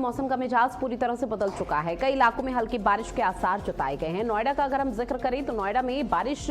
मौसम का मिजाज पूरी तरह से बदल चुका है। कई इलाकों में हल्की बारिश के आसार जताए गए हैं। नोएडा का अगर हम जिक्र करें तो नोएडा में बारिश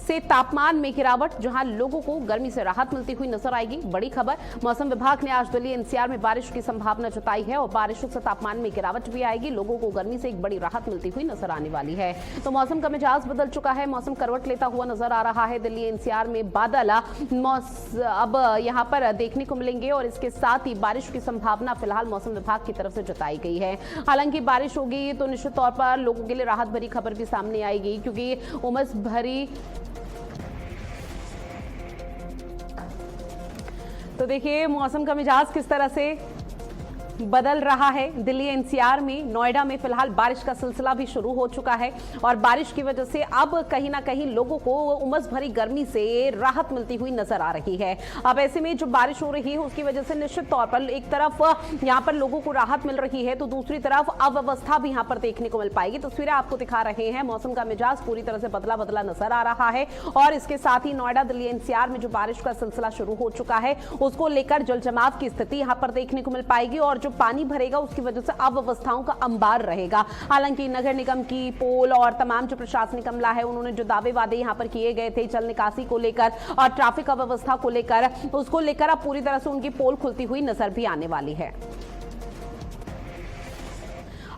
से तापमान में गिरावट, जहां लोगों को गर्मी से राहत मिलती हुई नजर आएगी। बड़ी खबर, मौसम विभाग ने आज दिल्ली एनसीआर में बारिश की संभावना जताई है और बारिशों से तापमान में गिरावट भी आएगी। लोगों को गर्मी से एक बड़ी राहत मिलती हुई नजर आने वाली है। तो मौसम का मिजाज बदल चुका है, मौसम करवट लेता हुआ नजर आ रहा है। दिल्ली एनसीआर में बादल अब यहां पर देखने को मिलेंगे और इसके साथ ही बारिश की संभावना फिलहाल मौसम विभाग की तरफ से जताई गई है। हालांकि बारिश होगी तो निश्चित तौर पर लोगों के लिए राहत भरी खबर भी सामने आएगी, क्योंकि उमस भरी तो देखिए मौसम का मिजाज किस तरह से बदल रहा है। दिल्ली एनसीआर में, नोएडा में फिलहाल बारिश का सिलसिला भी शुरू हो चुका है और बारिश की वजह से अब कहीं ना कहीं लोगों को उमस भरी गर्मी से राहत मिलती हुई नजर आ रही है। अब ऐसे में जो बारिश हो रही है उसकी वजह से निश्चित तौर पर एक तरफ यहां पर लोगों को राहत मिल रही है तो दूसरी तरफ अव्यवस्था भी यहां पर देखने को मिल पाएगी। तस्वीरें आपको दिखा रहे हैं, मौसम का मिजाज पूरी तरह से बदला बदला नजर आ रहा है और इसके साथ ही नोएडा, दिल्ली एनसीआर में जो बारिश का सिलसिला शुरू हो चुका है उसको लेकर जल जमाव की स्थिति यहां पर देखने को मिल पाएगी और जो पानी भरेगा उसकी वजह से अव्यवस्थाओं का अंबार रहेगा। हालांकि नगर निगम की पोल और तमाम जो प्रशासनिक अमला है उन्होंने जो दावे वादे यहां पर किए गए थे जल निकासी को लेकर और ट्रैफिक अव्यवस्था को लेकर, उसको लेकर अब पूरी तरह से उनकी पोल खुलती हुई नजर भी आने वाली है।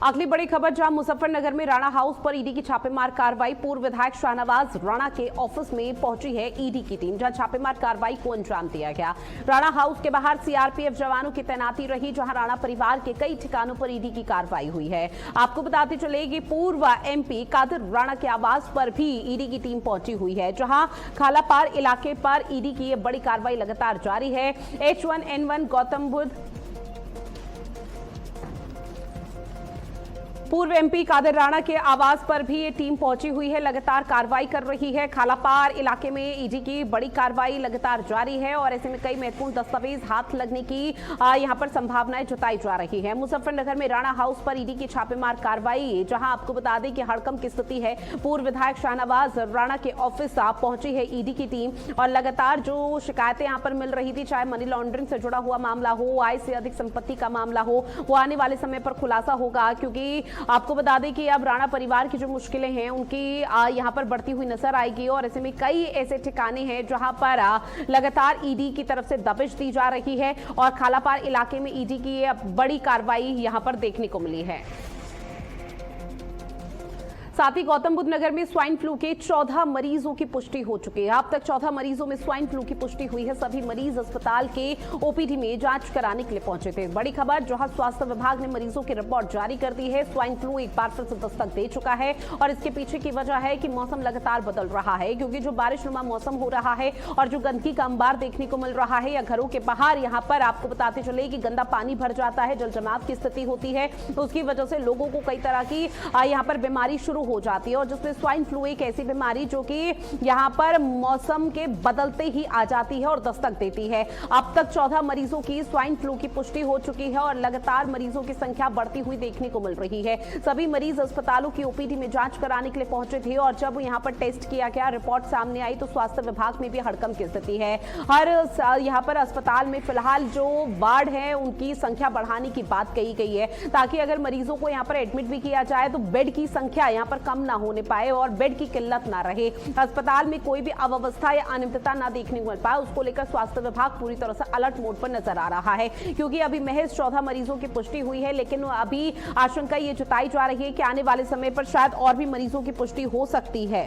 अगली बड़ी खबर, जहां मुजफ्फरनगर में राणा हाउस पर ईडी की छापेमार कार्रवाई। पूर्व विधायक शाहनवाज राणा के ऑफिस में पहुंची है ईडी की टीम, जहां छापेमार कार्रवाई को अंजाम दिया गया। राणा हाउस के बाहर सीआरपीएफ जवानों की तैनाती रही, जहां राणा परिवार के कई ठिकानों पर ईडी की कार्रवाई हुई है। आपको बताते चले कि पूर्व एमपी कादिर राणा के आवास पर भी ईडी की टीम पहुंची हुई है, जहां खालापार इलाके पर ईडी की यह बड़ी कार्रवाई लगातार जारी है। H1N1 गौतम बुद्ध पूर्व एमपी कादिर राणा के आवास पर भी ये टीम पहुंची हुई है, लगातार कार्रवाई कर रही है। खालापार इलाके में ईडी की बड़ी कार्रवाई लगातार जारी है और ऐसे में कई महत्वपूर्ण दस्तावेज हाथ लगने की यहां पर संभावनाएं जताई जा रही है। मुजफ्फरनगर में राणा हाउस पर ईडी की छापेमार कार्रवाई, जहां आपको बता दें कि हड़कंप की स्थिति है। पूर्व विधायक शाहनवाज राणा के ऑफिस पहुंची है ईडी की टीम और लगातार जो शिकायतें यहां पर मिल रही थी, चाहे मनी लॉन्ड्रिंग से जुड़ा हुआ मामला हो, आय से अधिक संपत्ति का मामला हो, वो आने वाले समय पर खुलासा होगा, क्योंकि आपको बता दें कि अब राणा परिवार की जो मुश्किलें हैं उनकी यहां पर बढ़ती हुई नजर आएगी और ऐसे में कई ऐसे ठिकाने हैं जहां पर लगातार ईडी की तरफ से दबिश दी जा रही है और खालापार इलाके में ईडी की बड़ी कार्रवाई यहां पर देखने को मिली है। साथ ही गौतम बुद्ध नगर में स्वाइन फ्लू के 14 मरीजों की पुष्टि हो चुकी है। अब तक 14 मरीजों में स्वाइन फ्लू की पुष्टि हुई है। सभी मरीज अस्पताल के ओपीडी में जांच कराने के लिए पहुंचे थे। बड़ी खबर, जहां स्वास्थ्य विभाग ने मरीजों की रिपोर्ट जारी कर दी है। स्वाइन फ्लू एक बार फिर से दस्तक दे चुका है और इसके पीछे की वजह है कि मौसम लगातार बदल रहा है, क्योंकि जो बारिशनुमा मौसम हो रहा है और जो गंदगी का अंबार देखने को मिल रहा है या घरों के बाहर यहां पर आपको बताते चले कि गंदा पानी भर जाता है, जल जमाव की स्थिति होती है, तो उसकी वजह से लोगों को कई तरह की यहां पर बीमारी शुरू हो जाती है और जिसमें स्वाइन फ्लू एक ऐसी बीमारी जो कि यहां पर मौसम के बदलते ही आ जाती है और दस्तक देती है। अब तक 14 मरीजों की स्वाइन फ्लू की पुष्टि हो चुकी है और लगातार मरीजों की संख्या बढ़ती हुई देखने को मिल रही है। सभी मरीज अस्पतालों की ओपीडी में जांच कराने के लिए पहुंचे थे और जब यहां पर टेस्ट किया गया, रिपोर्ट सामने आई, तो स्वास्थ्य विभाग में भी हड़कंप की स्थिति है। हर यहां पर अस्पताल में फिलहाल जो वार्ड है उनकी संख्या बढ़ाने की बात कही गई है, ताकि अगर मरीजों को यहां पर एडमिट भी किया जाए तो बेड की संख्या यहां पर कम ना होने पाए और बेड की किल्लत ना रहे, अस्पताल में कोई भी अव्यवस्था या अनियमितता ना देखने को मिल पाए। उसको लेकर स्वास्थ्य विभाग पूरी तरह से अलर्ट मोड पर नजर आ रहा है, क्योंकि अभी महज 14 मरीजों की पुष्टि हुई है, लेकिन अभी आशंका ये जताई जा रही है कि आने वाले समय पर शायद और भी मरीजों की पुष्टि हो सकती है।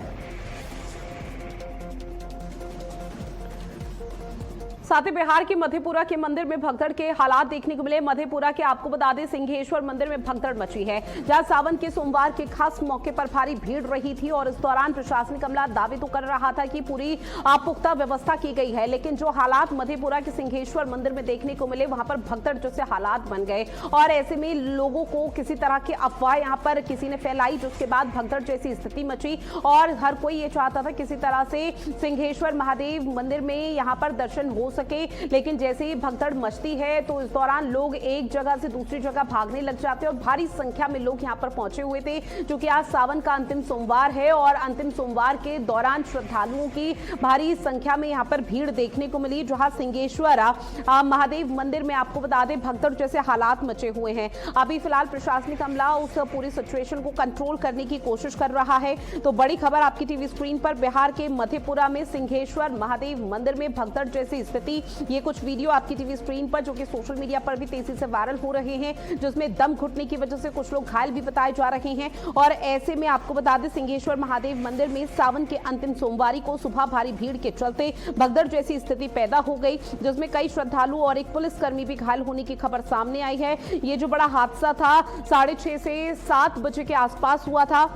साथ ही बिहार के मधेपुरा के मंदिर में भगदड़ के हालात देखने को मिले। मधेपुरा के आपको बता दें सिंहेश्वर मंदिर में भगदड़ मची है, जहां सावन के सोमवार के खास मौके पर भारी भीड़ रही थी और इस दौरान प्रशासनिक अमला दावे तो कर रहा था कि पूरी पुख्ता व्यवस्था की गई है, लेकिन जो हालात मधेपुरा के सिंहेश्वर मंदिर में देखने को मिले वहां पर भगदड़ जैसे हालात बन गए और ऐसे में लोगों को किसी तरह की अफवाह यहां पर किसी ने फैलाई, जिसके बाद भगदड़ जैसी स्थिति मची और हर कोई ये चाहता था किसी तरह से सिंहेश्वर महादेव मंदिर में यहां पर दर्शन हो सके, लेकिन जैसे ही भगदड़ मचती है तो इस दौरान लोग एक जगह से दूसरी जगह भागने लग जाते हैं और भारी संख्या में लोग यहां पर पहुंचे हुए थे, क्योंकि आज सावन का अंतिम सोमवार है और अंतिम सोमवार के दौरान श्रद्धालुओं की भारी संख्या में यहां पर भीड़ देखने को मिली। जहां सिंहेश्वर महादेव मंदिर में आपको बता दें भगदड़ जैसे हालात मचे हुए हैं। अभी फिलहाल प्रशासनिक अमला उस पूरी सिचुएशन को कंट्रोल करने की कोशिश कर रहा है। तो बड़ी खबर आपकी टीवी स्क्रीन पर, बिहार के मधेपुरा में सिंहेश्वर महादेव मंदिर में भगदड़ जैसी स्थिति। ये कुछ वीडियो आपकी टीवी स्क्रीन पर जो कि सोशल मीडिया पर भी तेजी से वायरल हो रहे हैं, जिसमें दम घुटने की वजह से कुछ लोग घायल भी बताए जा रहे हैं। और ऐसे में आपको बता दें सिंहेश्वर महादेव मंदिर में सावन के अंतिम सोमवारी को सुबह भारी भीड़ के चलते भगदड़ जैसी स्थिति पैदा हो गई, जिसमें कई श्रद्धालु और एक पुलिसकर्मी भी घायल होने की खबर सामने आई है। ये जो बड़ा हादसा था 6:30 से 7 बजे के आसपास हुआ था,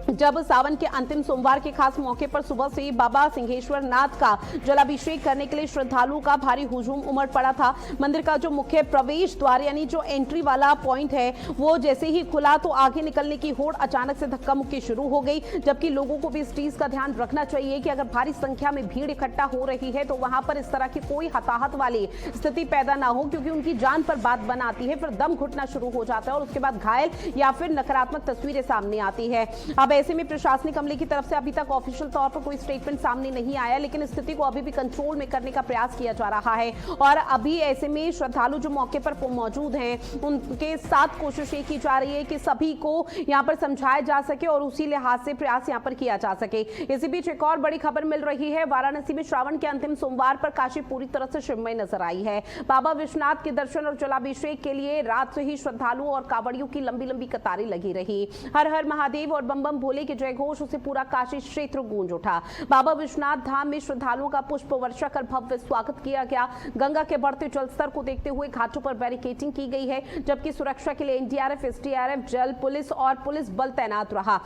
जब सावन के अंतिम सोमवार के खास मौके पर सुबह से बाबा सिंहेश्वर नाथ का जलाभिषेक करने के लिए श्रद्धालुओं का भारी हुजूम उमड़ पड़ा था। मंदिर का जो मुख्य प्रवेश द्वार यानी जो एंट्री वाला पॉइंट है वो जैसे ही खुला तो आगे निकलने की होड़ अचानक से धक्का मुक्की शुरू हो गई, जबकि लोगों को भी इस चीज का ध्यान रखना चाहिए कि अगर भारी संख्या में भीड़ इकट्ठा हो रही है तो वहां पर इस तरह की कोई हताहत वाली स्थिति पैदा ना हो, क्योंकि उनकी जान पर बात बन आती है, फिर दम घुटना शुरू हो जाता है और उसके बाद घायल या फिर नकारात्मक तस्वीरें सामने आती है। अब ऐसे में प्रशासनिक अमले की तरफ से अभी तक ऑफिशियल तौर पर कोई स्टेटमेंट सामने नहीं आया, लेकिन स्थिति को अभी भी कंट्रोल में करने का प्रयास किया जा रहा है। और अभी ऐसे में श्रद्धालु जो मौके पर मौजूद हैं उनके साथ कोशिश ये की जा रही है कि सभी को यहां पर समझाया जा सके और उसी लिहाज से प्रयास यहां पर किया जा सके। इसी बीच एक और बड़ी खबर मिल रही है, वाराणसी में श्रावण के अंतिम सोमवार पर काशी पूरी तरह से शिवमय नजर आई है। बाबा विश्वनाथ के दर्शन और जलाभिषेक के लिए रात से ही श्रद्धालुओं और कांवड़ियों की लंबी लंबी कतारें लगी रही। हर हर महादेव और बम बम भोले के जय घोष से पूरा काशी क्षेत्र गूंज उठा। बाबा विश्वनाथ धाम में श्रद्धालुओं का पुष्प वर्षा कर भव्य स्वागत किया गया। गंगा के बढ़ते जलस्तर को देखते हुए घाटों पर बैरिकेडिंग की गई है, जबकि सुरक्षा के लिए एनडीआरएफ, एसडीआरएफ, जल पुलिस और पुलिस बल तैनात रहा।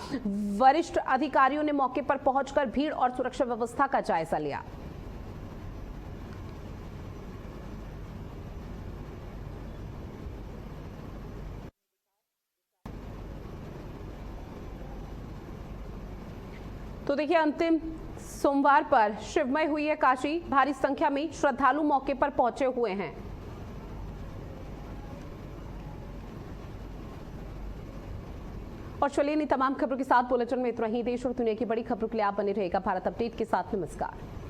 वरिष्ठ अधिकारियों ने मौके पर पहुंचकर भीड़ और सुरक्षा व्यवस्था का जायजा लिया। तो देखिए अंतिम सोमवार पर शिवमय हुई है काशी, भारी संख्या में श्रद्धालु मौके पर पहुंचे हुए हैं। और चलिए इन तमाम खबरों के साथ बुलेटिन में इतना ही। देश और दुनिया की बड़ी खबरों के लिए आप बने रहेगा भारत अपडेट के साथ। नमस्कार।